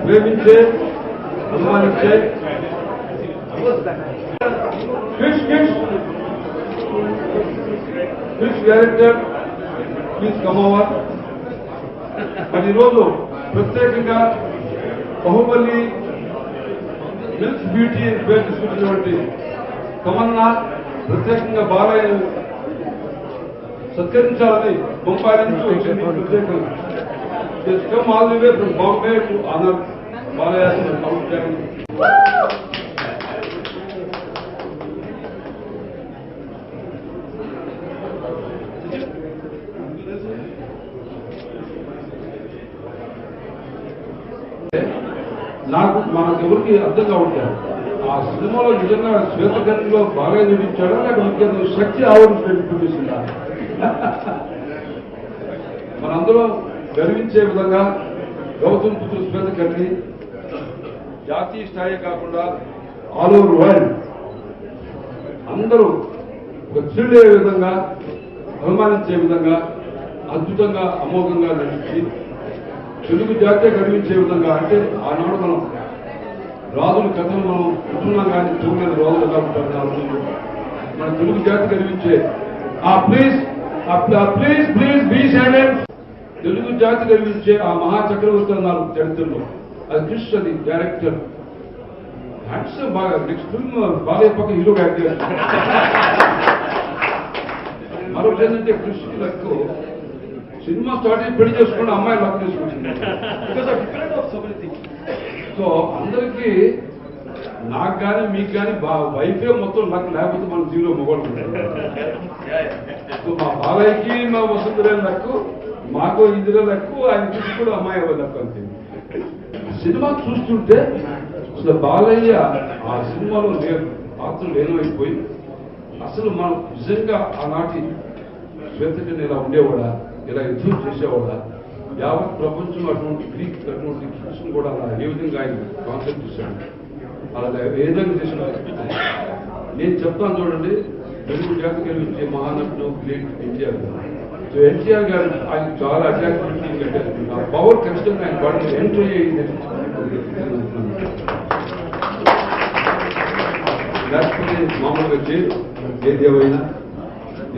ప్రేమించే అభిమానించే fish director please come over. మరి ఈరోజు ప్రత్యేకంగా బాహుబలి మిల్క్ బ్యూటీ పేరు తీసుకుంటున్నటువంటి తమన్నా ప్రత్యేకంగా బాలయ్య సత్కరించాలని బొంబాయి నుంచి వచ్చింది. ప్రత్యేకంగా come all the way from Bombay to honor Balaya Mountain. నాకు మనకెవరికి అర్థంగా ఉంటారు ఆ సినిమాలో నిజంగా శ్వేతగంధిలో బాగా చూపించాడా లేక ఇంకేదో శక్తి ఆవరించినట్టు చూపిస్తుందా? మనందరూ గర్వించే విధంగా గౌతమ్ పుత్ర శ్వేతగంధి జాతీయ స్థాయి కాకుండా ఆల్ ఓవర్ వరల్డ్ అందరూ ఒక థ్రిల్ అయ్యే విధంగా, అభిమానించే విధంగా, అద్భుతంగా అమోఘంగా నడిచి తెలుగు జాతీయ గర్వించే విధంగా, అంటే ఆనాడు మనం రాజుల కథలు మనం ఉంటున్నాం కానీ చూడలేదు రాజులు ఎలా ఉంటారు ఆ రోజుల్లో. మన తెలుగు జాతి గర్వించే please please be silent. Telugu జాతి గర్వించే ఆ మహాచక్రవర్తి అన్నారు చరిత్రలో. అది క్రిష్, అది డైరెక్టర్. హ్యాట్స్ బాగా నెక్స్ట్ ఫిల్మ్ బాలయ్య పక్క హీరో యాక్ట్ చేస్తారు. మరొకటి ఏంటంటే క్రిష్ లక్కు సినిమా స్టార్ట్ అయ్యి పెళ్లి చేసుకుని అమ్మాయి లక్ చేసుకుంటుంది. సో అందరికీ నాకు కానీ మీకు కానీ వైఫే మొత్తం లక్, లేకపోతే మన జీరో మొగోళ్ళు. సో మా బాలయ్యకి మా వసుంధరే లక్కు, మాకు ఇందిరే లక్కు, ఆయన చూసి కూడా అమ్మాయి లక్కు అంతే. సినిమా చూస్తుంటే అసలు బాలయ్య ఆ సినిమాలో పాత్రలు లేనమైపోయి అసలు మనం నిజంగా ఆనాటి శ్వేతకన్య ఇలా ఉండేవాడా, ఇలా యుద్ధం చేసేవాడా, యావత్ ప్రపంచం అటువంటి గ్రీక్ అటువంటి కృష్ణ కూడా అలా ఏ విధంగా ఆయన కాన్సెప్ట్ చేశాడు, అలా ఏ విధంగా చేసిన. నేను చెప్తాను చూడండి, తెలుగు జాతి గెలిపించే మహానటుడు గ్రేట్ ఎన్టీఆర్ గారు. సో ఎన్టీఆర్ గారు ఆయన చాలా అటాచ్మెంట్ కట్టారు. ఆ పవర్ ఖచ్చితంగా ఆయన బాడీ ఎంట్రీ అయ్యింది. లేకపోతే మామూలుగా చేయరు. ఏదేమైనా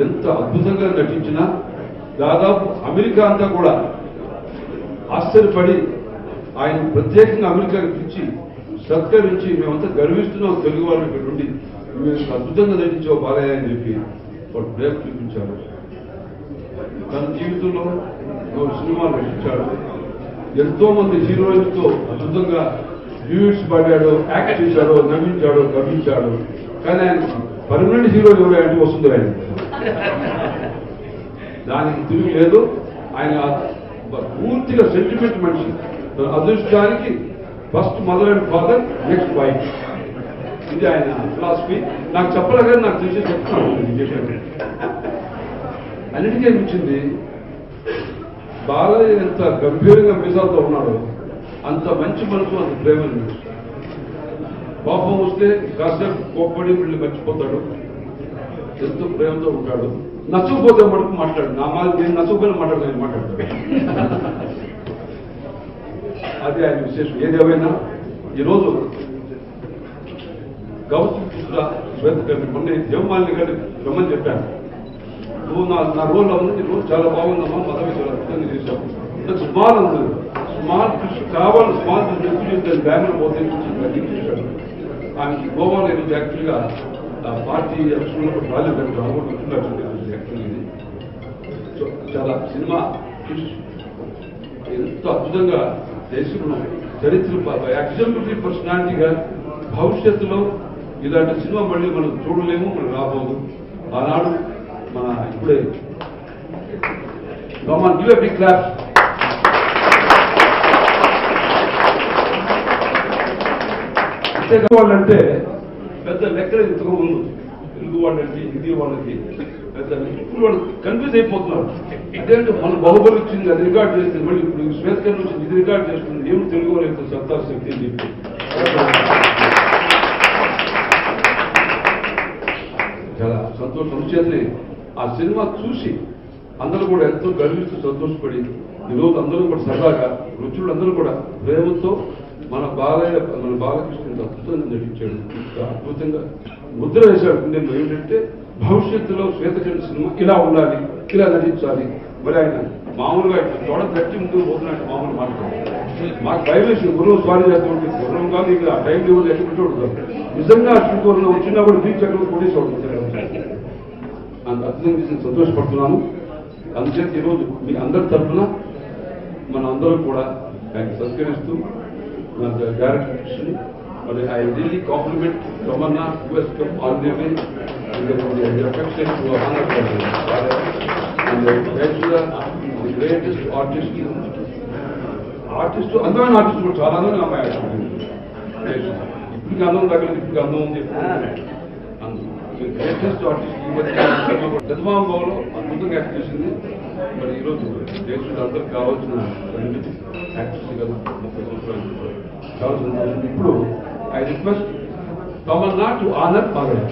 ఎంత అద్భుతంగా నటించినా దాదాపు అమెరికా అంతా కూడా ఆశ్చర్యపడి ఆయన ప్రత్యేకంగా అమెరికాకి పిలిచి సత్కరించి మేమంతా గర్విస్తున్నాం తెలుగు వాళ్ళు ఇక్కడ ఉండి, మేము అద్భుతంగా నటించావు బాలయ్య అని చెప్పి వాళ్ళు ప్రేమ చూపించారు. తన జీవితంలో 4 సినిమాలు నటించాడు. ఎంతో మంది హీరోయిన్స్తో అద్భుతంగా డ్యూట్స్ పాడాడు, యాక్ట్ చేశాడు, నవ్వించాడు, గర్వించాడు. కానీ ఆయన పర్మనెంట్ హీరో ఎవరు అంటే వసుంధర. ఆయన దానికి తిరిగి లేదు. ఆయన పూర్తిగా సెంటిమెంట్ మనిషి. అదృష్టానికి first mother and father, next wife. ఇది ఆయన ఫిలాసఫీ. నాకు చెప్పలే కానీ నాకు తెలిసి చెప్తాను. అన్నిటికీ అనిపించింది బాలయ్య ఎంత గంభీరంగా మీసాలతో ఉన్నాడో అంత మంచి మనసు, అంత ప్రేమ. కోపం వస్తే కాసేపు కోప్పడి వీళ్ళు మర్చిపోతాడు, ఎంతో ప్రేమతో ఉంటాడు. నచ్చకపోతే మటుకు మాట్లాడు. నా మాది నేను నచ్చకపోయినా మాట్లాడతాను. అదే ఆయన విశేషం. ఏదేమైనా ఈరోజు గౌతమ్ పుత్ర శ్వేతకర్ణి మొన్న దేవమాలిని గారి రమ్మని చెప్పాను. నువ్వు నా రోల్ ఉంది, నీ రోల్ చాలా బాగుందమ్మా, పదవి చాలా అద్భుతంగా చేశావు. స్మాల్ ఉంది, స్మాల్ కృషి కావాలి, స్మాల్ చేస్తాను. బ్యాంకులో పోతే చూశాడు. ఆమెకి గోవాలో ఈరోజు యాక్చువల్గా పార్టీ ఎలక్షన్ రాలేదు. యాక్చువల్లీ సో చాలా సినిమా ఎంతో అద్భుతంగా దేశంలో చరిత్ర ఎగ్జాంపులరీ పర్సనాలిటీగా భవిష్యత్తులో ఇలాంటి సినిమా మళ్ళీ మనం చూడలేము, మనం రాబోదు. ఆనాడు మన ఇప్పుడే గివ్ ఎ బిగ్ క్లాప్. వాళ్ళంటే పెద్ద లెక్కలు ఇంతకు ముందు తెలుగు వాళ్ళకి, హిందీ వాళ్ళకి పెద్ద ఇప్పుడు వాళ్ళు కన్ఫ్యూజ్ అయిపోతున్నారు. అదేంటే మన బాహుబలి వచ్చింది, అది రికార్డ్ చేస్తుంది, మళ్ళీ ఇప్పుడు శ్వేతకర్ణి వచ్చింది, ఇది రికార్డ్ చేస్తుంది. ఏమి తెలుగు వాళ్ళ యొక్క సత్తా శక్తి అని చెప్పి చాలా సంతోషం. చేతనే ఆ సినిమా చూసి అందరూ కూడా ఎంతో గర్విస్తూ సంతోషపడి ఈరోజు అందరూ కూడా సరదాగా రుచులు అందరూ కూడా ప్రేమతో మన బాలకృష్ణ అద్భుతంగా నటించాడు. అద్భుతంగా ముద్ర వేశాడు. నేను ఏమిటంటే భవిష్యత్తులో శ్వేతకర్ణి సినిమా ఇలా ఉండాలి, ఇలా నటించాలి. మరి ఆయన మామూలుగా తోడ తట్టి ముందుకు పోతున్నాడు. మామూలు మాట్లాడు మాకు భయం వేసింది. గురువు స్వారీ చేస్తుంటే గుర్రంగా మీకు ఆ టైం ఎవరు ఎక్కడ నిజంగా చుట్టూరులో వచ్చినా కూడా బీచ్ ఎక్కడ కొట్టేసి అంత అద్భుతంగా చేసి సంతోషపడుతున్నాను. అందుచేత ఈరోజు మీ అందరి తరఫున మన అందరూ కూడా ఆయన సత్కరిస్తూ డైరెక్టర్ మరి I really compliment Ramanna who has come all the way and the affection to honor and the greatest artist అందమైన ఆర్టిస్ట్ కూడా చాలా అందమైన అమ్మాయి. ఇప్పటికి అందం తగ్గలేదు, ఇప్పటికి అందం ఉంది. గ్రేటెస్ట్ ఆర్టిస్ట్ ఈ మధ్య చంద్రబాబులో అద్భుతంగా యాక్ట్ చేసింది. మరి ఈరోజు దేశంలో అందరికి కావాల్సిన యాక్టర్స్ కదా 30 సంవత్సరాలు కావాల్సిన. ఇప్పుడు I request Tamannaah to honour Balayya.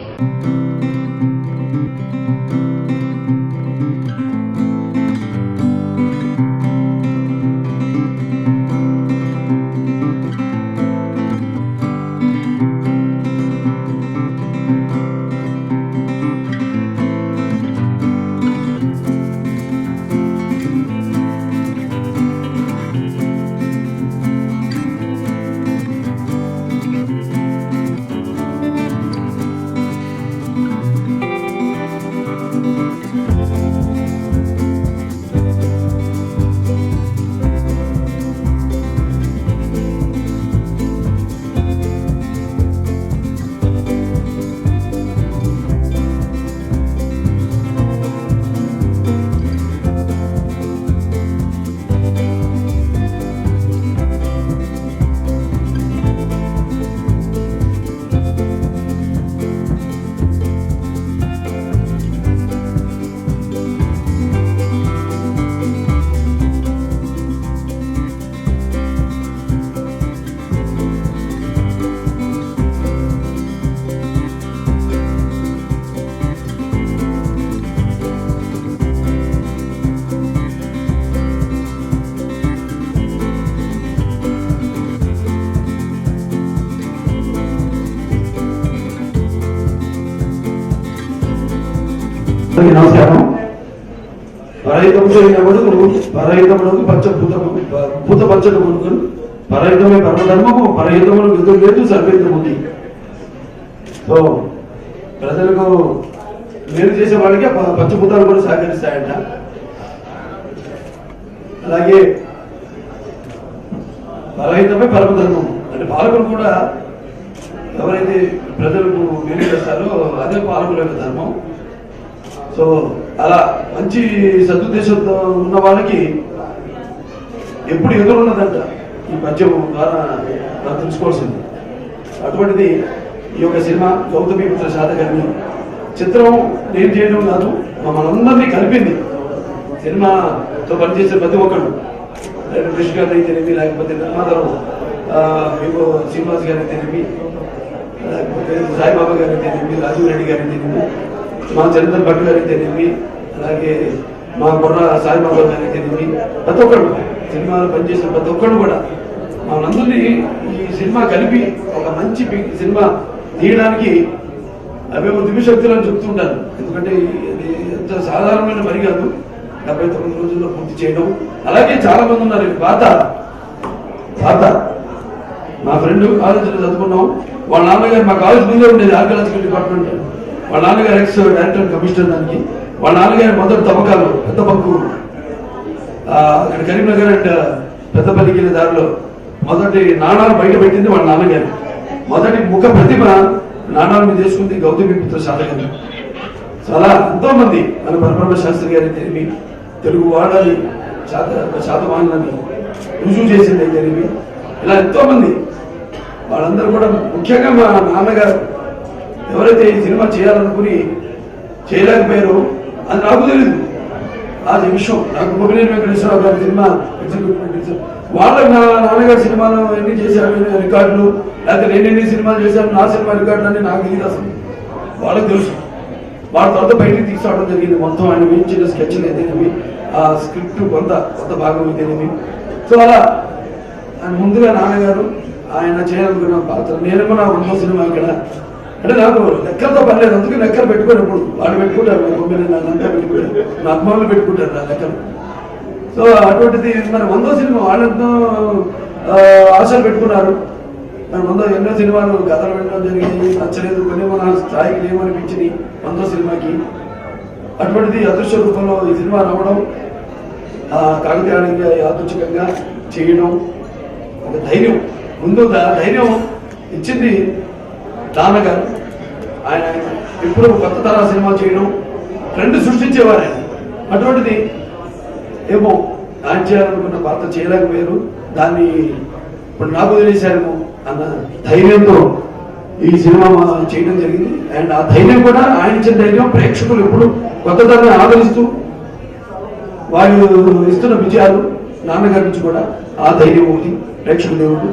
నమస్కారం. పరహితముడు పరహితముడు భూత పంచక కొనుక్కుని పరహితమే పరమధర్మము పరహితములు విధులు లేదు సర్వేంద్రముంది. సో ప్రజలకు మేలు చేసే వాళ్ళకి పంచభూతాలు కూడా సహకరిస్తాయంట. అలాగే పరహితమే పరమధర్మం అంటే పాలకులు కూడా ఎవరైతే ప్రజలకు మేలు చేస్తారో అదే పాలకుల యొక్క ధర్మం. సో అలా మంచి సదుద్దేశంతో ఉన్న వాళ్ళకి ఎప్పుడు ఎదురున్నదంట ఈ పద్యం ద్వారా మనం తెలుసుకోవాల్సింది. అటువంటిది ఈ యొక్క సినిమా గౌతమిపుత్ర శాతకర్ణి చిత్రం నేను చేయడం కాదు, మనందరినీ కలిపింది. సినిమాతో పనిచేసే ప్రతి ఒక్కరు కృష్ణ గారు అయితేనేమి, లేకపోతే నిర్మాతలు శ్రీనివాస్ గారు అయితేనేమి, లేకపోతే సాయిబాబా గారు అయితేనేమి, రాజీవ్ రెడ్డి గారు అయితేనేమి, మా చంద్రన్ భట్ గారు అయితేనేమి, అలాగే మా బొర్ర సాయిబాబా గారు అయితేనేమి, ప్రతి ఒక్కరు సినిమాలో పనిచేసిన ప్రతి ఒక్కరు కూడా మనందరినీ ఈ సినిమా కలిపి ఒక మంచి సినిమా తీయడానికి అభివృద్ధి శక్తులను చెప్తుంటాను. ఎందుకంటే ఇది ఎంత సాధారణమైన పని కాదు, 79 రోజుల్లో పూర్తి చేయడం. అలాగే చాలా మంది ఉన్నారు. పాత మా ఫ్రెండ్ కాలేజీలో చదువుకున్నాం. వాళ్ళ నాన్నగారు మా కాలేజ్ ముందే ఉండేది ఆర్కియాలజికల్ డిపార్ట్మెంట్. వాళ్ళ నాన్నగారు ఎక్స్ డైరెక్టర్ కమిషనర్ దానికి. వాళ్ళ నాన్నగారు మొదటి తవ్వకాలు పెద్ద పక్కు అక్కడ కరీంనగర్ అండ్ పెద్దపల్లికి వెళ్ళే దారిలో మొదటి నాణాలు బయట పెట్టింది వాళ్ళ నాన్నగారు. మొదటి ముఖ ప్రతిమ నాణాల మీద చేసుకుంది గౌతమిపుత్ర శాతకర్ణి. చాలా ఎంతో మంది మన పరబ్రహ్మ శాస్త్రి గారి తెలివి తెలుగు వాడాలి శాతవాహనాన్ని రుజువు చేసింది తెలివి. ఇలా ఎంతో మంది వాళ్ళందరూ కూడా ముఖ్యంగా మా నాన్నగారు ఎవరైతే ఈ సినిమా చేయాలనుకుని చేయలేకపోయారో అది నాకు తెలియదు. అది విషయం నాకు మొబిలేని వెంకటేశ్వరరావు గారి సినిమా వాళ్ళ నా నాన్నగారి సినిమాలు ఎన్ని చేశారు రికార్డులు, లేకపోతే నేను ఎన్ని సినిమాలు చేశాను నా సినిమా రికార్డులు అన్ని నాకు తెలియదు. అసలు వాళ్ళకి తెలుసు. వాళ్ళ తర్వాత బయటికి తీసుకురావడం జరిగింది. మొత్తం ఆయన వేయించిన స్కెచ్లు అయితేనేమి, ఆ స్క్రిప్ట్ కొంత భాగం అయితేనేమి. సో అలా ఆయన ముందుగా నాన్నగారు ఆయన చేయాలనుకున్న పాత్ర. నేనేమో నా 100వ సినిమా ఇక్కడ అంటే నాకు లెక్కలతో పర్లేదు. అందుకే లెక్కలు పెట్టుకున్నప్పుడు వాళ్ళు పెట్టుకుంటారు, నా పెట్టుకుంటారు, నా అభిమానులు పెట్టుకుంటారు నా లెక్కలు. సో అటువంటిది మరి 100వ సినిమా వాళ్ళెంతో ఆశలు పెట్టుకున్నారు. మరి 100 ఎన్నో సినిమాలు కథలు వినడం జరిగింది, నచ్చలేదు, కొన్ని మన స్థాయికి ఏమనిపించింది 100వ సినిమాకి. అటువంటిది అదృశ్య రూపంలో ఈ సినిమా రావడం, కాకతీయంగా యాదృచ్ఛికంగా చేయడం, ఒక ధైర్యం ముందు ధైర్యం ఇచ్చింది నాన్నగారు. ఆయన ఎప్పుడు కొత్త తరహా సినిమా చేయడం, ట్రెండ్ సృష్టించేవారు ఆయన. అటువంటిది ఏమో ఆయన చేయాలనుకున్న పాత్ర చేయలేకపోయారు, దాన్ని ఇప్పుడు నాకు వదిలేశారేమో అన్న ధైర్యంతో ఈ సినిమా చేయడం జరిగింది. అండ్ ఆ ధైర్యం కూడా ఆయన ఇచ్చిన ధైర్యం ప్రేక్షకులు ఎప్పుడు కొత్త తరాన్ని ఆదరిస్తూ వాళ్ళు ఇస్తున్న విజయాలు నాన్నగారి నుంచి కూడా ఆ ధైర్యం ఒకటి ప్రేక్షకుల దేవుడు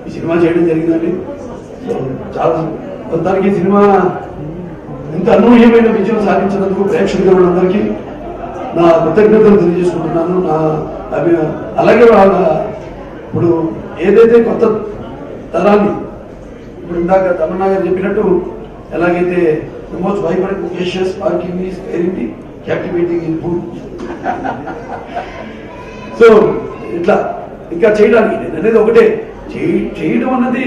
ఈ సినిమా చేయడం జరిగిందండి. చాలా మొత్తానికి సినిమా ఇంత ఇంత అనూహ్యమైన విజయం సాధించినందుకు ప్రేక్షకులందరికీ నా కృతజ్ఞతలు తెలియజేసుకుంటున్నాను. అలాగే వాళ్ళ ఇప్పుడు ఏదైతే కొత్త తరాన్ని ఇప్పుడు ఇందాక తమన్నా గారు చెప్పినట్టు ఎలాగైతే the most vibrant gaseous parking is very captivating in food. So ఇట్లా ఇంకా చేయడానికి నేను అనేది ఒకటే, చేయడం అన్నది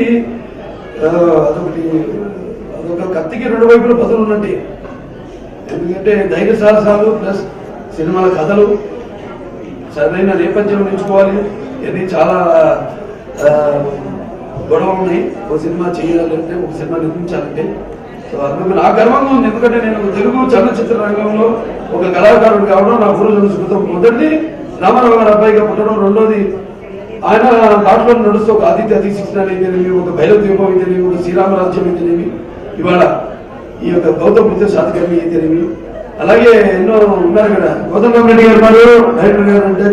అదొక కత్తికి రెండు వైపుల పదులు ఉన్నట్టే. ఎందుకంటే ధైర్య సాహసాలు ప్లస్ సినిమాల కథలు సరైన నేపథ్యం ఎంచుకోవాలి. ఇవన్నీ చాలా గొడవ ఉన్నాయి. ఒక సినిమా చేయాలంటే, ఒక సినిమా నిర్మించాలంటే. సో అందుకు నా గర్వంగా ఉంది. ఎందుకంటే నేను తెలుగు చలనచిత్ర రంగంలో ఒక కళాకారుడు కావడం నా పూర్వజన్మ సుకృతం. మొదటిది రామారావు గారి అబ్బాయిగా పుట్టడం, రెండోది ఆయన దాంట్లో నడుస్తూ ఒక ఆదిత్య అధిశిక్షణ అయితేనేమి, ఒక భైరవ దీపం అయితేనేమి, ఒక శ్రీరామరాజ్యం అయితేనేమి, ఇవాళ ఈ యొక్క గౌతమ్ బుద్ధ సాధకర్మి అయితేనేమి, అలాగే ఎన్నో ఉన్నారు కదా. గౌతమ్ రెడ్డి గారు ఉన్నారు, డైరెక్టర్ గారు అంటే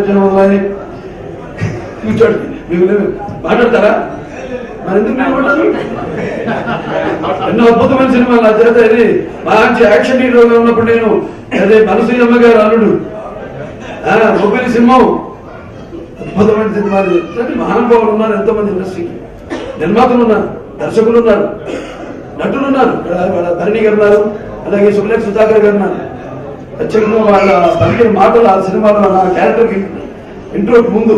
కూర్చోండి, మీరు మాట్లాడతారా? మరి ఎందుకు మాట్లాడతారు? ఎన్నో అద్భుతమైన సినిమాలు నా చేత. ఇది మంచి యాక్షన్ హీరోగా ఉన్నప్పుడు నేను అదే మనసూయమ్మ గారు అల్లుడు, గోపిలి సింహం, అద్భుతమైన సినిమాలు. మహానుభావులు ఉన్నారు ఎంతో మంది ఇండస్ట్రీకి. నిర్మాతలు ఉన్నారు, దర్శకులు ఉన్నారు, నటులు ఉన్నారు. భరణి గారు ఉన్నారు, అలాగే సుబ్లేఖ్ సుధాకర్ గారు ఉన్నారు. ప్రత్యేకంగా వాళ్ళ పలికిన మాటలు ఆ సినిమాలో నా క్యారెక్టర్కి ఇంట్రోకి ముందు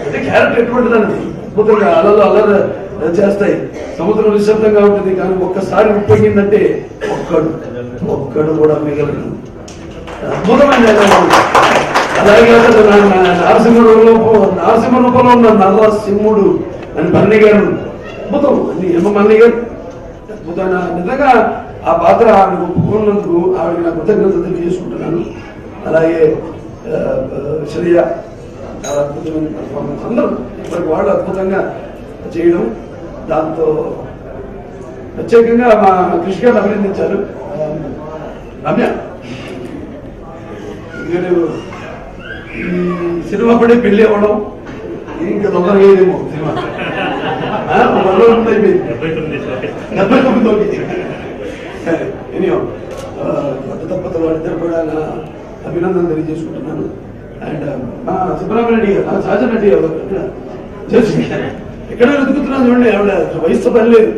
అంటే క్యారెక్టర్ ఎటువంటిదండి, అద్భుతంగా అలలు అల్లరి చేస్తాయి. సముద్రం నిశ్శబ్దంగా ఉంటుంది, కానీ ఒక్కసారి ఉప్పొంగిందంటే ఒక్కడు కూడా మిగలడు. అద్భుతమైన అలాగే నరసింహ రూపంలో ఉన్న నరసింహుడు అని భరణి గారు అద్భుతం. ఎమ్మ గారు అద్భుతమైన నిజంగా ఆ పాత్ర ఆమెకు ఒప్పుకున్నందుకు ఆవిడకి నా కృతజ్ఞతలు తెలియజేసుకుంటున్నాను. అలాగే శ్రేయ చాలా అద్భుతమైన పర్ఫార్మెన్స్. అందరూ ఇప్పటికి వాళ్ళు అద్భుతంగా చేయడం, దాంతో ప్రత్యేకంగా మా కృషి గారు అభినందించారు. రమ్య ఈ సినిమా పడే పెళ్లి అవ్వడం ఇంకా తొందరగా ఏదేమో సినిమా 79 కొత్త దంపతులు వాళ్ళిద్దరు కూడా నా అభినందన తెలియజేసుకుంటున్నాను. అండ్ సుబ్రహ్మణ్య గారు సహజ నటి ఎక్కడ వెతుకుతున్నాను చూడండి. ఆవిడ వయసు పర్లేదు,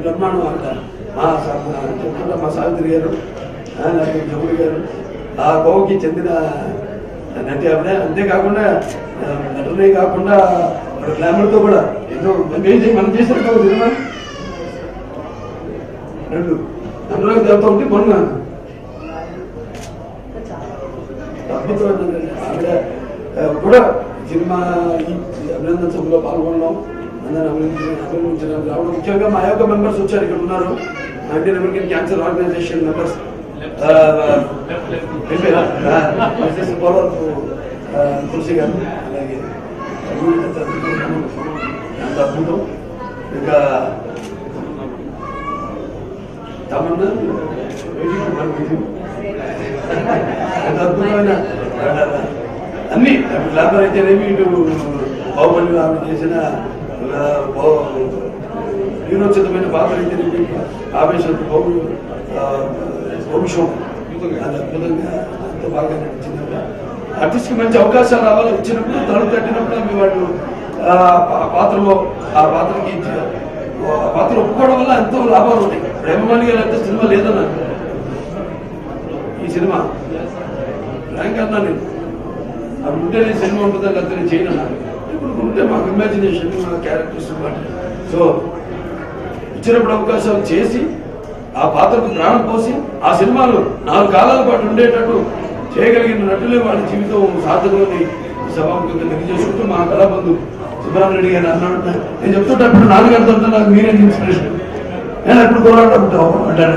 బ్రహ్మాండం ఆవిడ. మా సావిత్రి గారు, జముడి గారు ఆ కోవకి చెందిన నటి ఆవిడ. అంతేకాకుండా నటులే కాకుండా గ్లామర్తో కూడా ఎన్నో మనం చేసినట్టు సినిమా రెండు అనురాగ దేవత ఉంటే మొన్న అద్భుతమైన ఆవిడ కూడా సినిమా అభినందన సభలో పాల్గొనడం, అందరిని అభినందించడం రావడం. ముఖ్యంగా మా యొక్క మెంబర్స్ వచ్చారు, ఇక్కడ ఉన్నారు. Indian American cancer organisation members, Tulasi గారు, అలాగే అంత అద్భుతం. ఇంకా తమన్నా ఎంత అద్భుతమైన అన్ని గ్లామర్ అయితేనేమి, ఇటు బాహుబలి ఆమె చేసిన వీరోచితమైన పాత్ర అయితేనేమి, ఆవేశం వంశం అద్భుతంగా అంత బాగా నడిచింది. ఆర్టిస్ట్కి మంచి అవకాశాలు రావాలి, వచ్చినప్పుడు తలుపు తట్టినప్పుడు మీ వాళ్ళు ఆ పాత్రలో ఆ పాత్ర ఒప్పుకోవడం వల్ల ఎంతో లాభాలు ఉన్నాయి. ప్రేమమణి గారు అంటే సినిమా లేదన్నా, ఈ సినిమా ర్యాంక్ అన్నా నేను అప్పుడు ఉంటేనే సినిమా ఉంటుందని లేకపోతే నేను చేయను. ఇప్పుడు ఉంటే మాకు ఇమాజినేషన్, మా క్యారెక్టర్స్ మాట. సో ఇచ్చినప్పుడు అవకాశాలు చేసి ఆ పాత్రకు ప్రాణం పోసి ఆ సినిమాలు 4 కాలాల పాటు ఉండేటట్టు చేయగలిగిన నటులే వాళ్ళ జీవితం సాధకులని సభాముఖంగా తెలియజేసుకుంటూ మా కళాబంధు సుబ్రహ్మణ్య గారు అన్నాడు. నేను చెప్తుంటప్పుడు 4 గంటలతో నాకు మీరే ఇన్స్పిరేషన్, నేను ఎప్పుడు కొలాడుకుంటావు అంటాడు.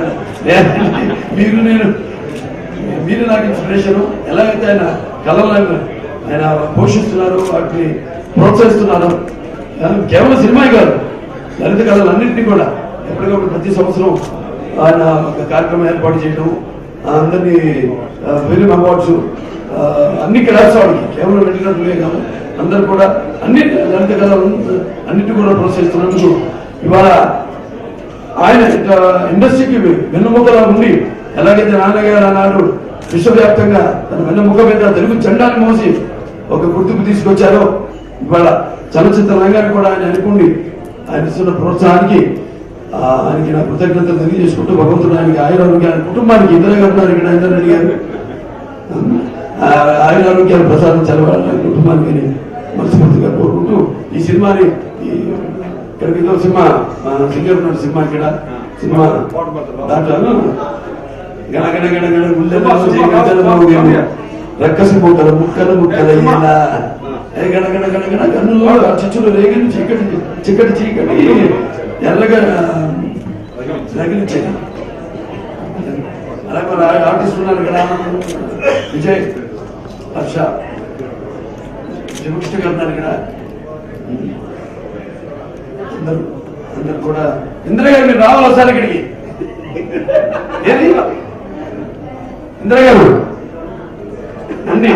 మీరు నాకు ఇన్స్పిరేషన్. ఎలాగైతే ఆయన కళలను ఆయన పోషిస్తున్నారు, వాటిని ప్రోత్సహిస్తున్నారు. కేవలం సినిమా కాదు, లలిత కళలన్నింటినీ కూడా ఎప్పటికప్పుడు ప్రతి సంవత్సరం ఆయన ఒక కార్యక్రమం ఏర్పాటు చేయడం, అందరినీ ఫిలిం అవార్డ్స్ అన్ని క్లాస్ వాళ్ళకి కేవలం వెళ్ళినట్లే కాదు, అందరు కూడా అన్ని లలిత కళలు అన్నింటినీ కూడా ప్రోత్సహిస్తున్నందుకు ఇవాళ ఆయన ఇట్లా ఇండస్ట్రీకి వెన్నుముకలా ఉండి ఎలాగైతే నాన్నగారు ఆనాడు విశ్వవ్యాప్తంగా తన వెన్నుముక మీద తెలుగు జెండాను మోసి ఒక గుర్తింపు తీసుకొచ్చారో ఇవాళ చలనచిత్ర రంగాన్ని కూడా ఆయన అనుకుండి ఆయన ఇస్తున్న ప్రోత్సాహానికి ఆయనకి నా కృతజ్ఞతలు తెలియజేసుకుంటూ భగవంతుడు ఆయనకి ఆయురారోగ్యాన్ని కుటుంబానికి ఇందిరా గారు ఉన్నారు ఇక్కడ ఇందిరా రెడ్డి గారు ఆయురారోగ్యాలు ప్రసాదించాలి వాళ్ళ కుటుంబానికి మనస్ఫూర్తిగా కోరుకుంటూ ఈ సినిమాని ఇక్కడికి ఏదో సినిమా సింగర్ ఉన్నాడు సినిమా ఇక్కడ సినిమా దాంట్లో గణగణ గణగణ గుండె రక్కసి మూటల ముక్కలు ముక్కల గణగణ గణగణ కన్నులో చిచ్చులు రేగిన చీకటి చిక్కటి చీకటి ఎర్రగా రగిలించేది. అలాగే మన ఆర్టిస్ట్ ఉన్నారు కదా విజయ్ హర్ష శివకృష్ణ గారు ఉన్నారు ఇక్కడ అందరు కూడా ఇందిరా గారు మీరు రావాలి ఒకసారి ఇక్కడికి ఏది ఇందిరా గారు అండి